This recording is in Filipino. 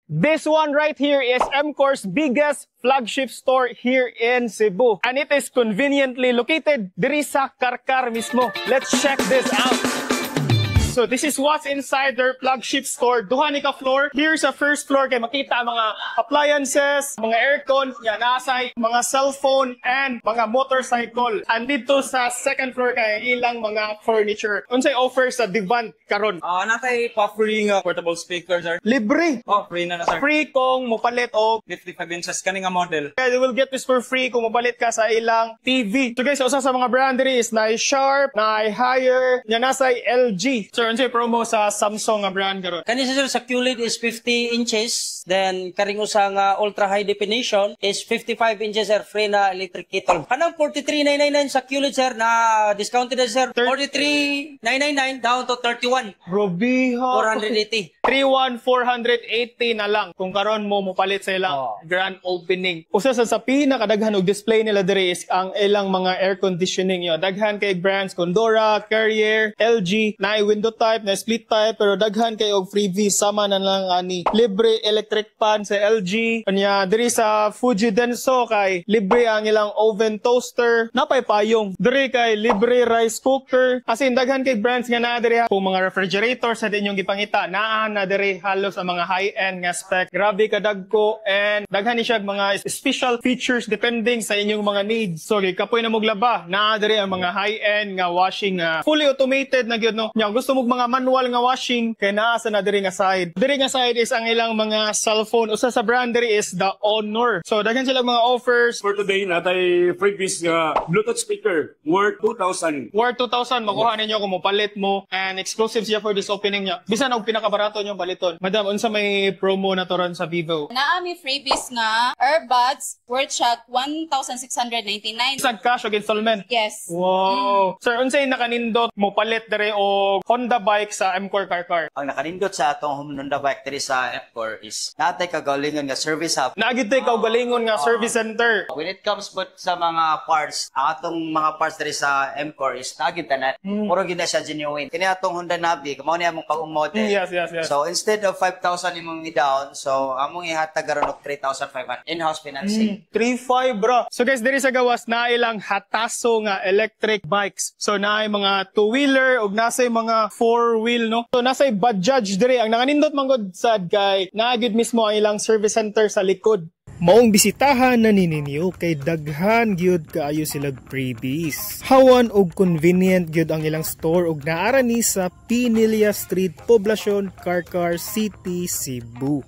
This one right here is Mcor's biggest flagship store here in Cebu. And it is conveniently located diri sa Karkar mismo. Let's check this out. So this is what's inside their flagship store. Duha ni ka floor. Here's the first floor kay makita ang mga appliances, mga aircon, yan nasay, mga cellphone and mga motorcycle. And dito sa second floor kay ilang mga furniture. Unsay offer sa Divan karon? Natay pa-free nga portable speaker, sir. Libre. Oh, free na sir. Free kung mopalit og 55 inches kani nga model. kaya they will get this for free kung mapalit ka sa ilang TV. So guys, usa sa mga brand diri is na Sharp, na Haier, nya nasay LG. So unsay promo sa Samsung nga brand karon? Kani sir sa QLED is 50 inches, then karing usa nga ultra high definition is 55 inches sir, free na electric kettle. Kanang 43,999 sa QLED sir na discounted na sir, 43,999 down to 31. Robiha. 480. 31,480 na lang kung karon mo mopalit sa ilang grand opening. Usa sa pinakadaghan og display nila diri is ang ilang mga air conditioning yo. Daghan kay brands Condora, Carrier, LG, na window type, na split type, pero daghan kay og freebies sama na lang ani. Libre electric fan sa LG. Kanya diri sa Fuji Denso kay libre ang ilang oven toaster, napay payong. Diri kay libre rice cooker. As in daghan kay brands nga naa diri kung mga refrigerator sa inyong gipangita, naa na diri halos ang mga high-end nga spec. Grabe kadagko and daghan ni siya mga special features depending sa inyong mga needs. So kapoy na moglaba, naa diri ang mga high-end nga washing fully automated na gyud no. Nya gusto mo mga manual nga washing kay naa sa na diri nga side. Diri nga side is ang ilang mga cellphone. Usa sa brand diri is the Honor. So daghan sila mga offers. For today, natay freebies nga Bluetooth speaker worth 2,000. Worth 2,000 makuha ninyo kung mopalit mo and exclusive siya for this opening niya. Bisan og pinakabarato niyo baliton. Madam, unsa may promo na to ron sa Vivo? Naa mi freebies nga earbuds worth shot 1,699. Isang cash og installment. Yes. Wow. Sir, unsay nakanindot mo palit dere og Honda bike sa Mcor Karkar? Ang nakanindot sa atong Honda bike diri sa Mcor is natay kagalingon nga service hub. Naagid tay kaugalingon nga service center. When it comes but sa mga parts, ang atong mga parts diri sa Mcor is nagid tanan. Puro gid na siya genuine. Kini atong Honda Navi, kamo niya mong pagong model. Yes. So instead of 5,000 imong i-down, so among ihatag karon og 3,500 in-house financing. 3.5 bro. So guys, diri sa gawas na ilang hataso nga electric bikes. So naay mga two-wheeler ug nasay mga four-wheel no. So nasay Bajaj diri ang nanganindot man gud sad kay naagid mismo ang ilang service center sa likod. Maong bisitahan na ninyo kay daghan gyud kaayo silag freebies. Hawan og convenient gyud ang ilang store ug naara ni sa Pinilla Street, Poblacion, Karkar City, Cebu.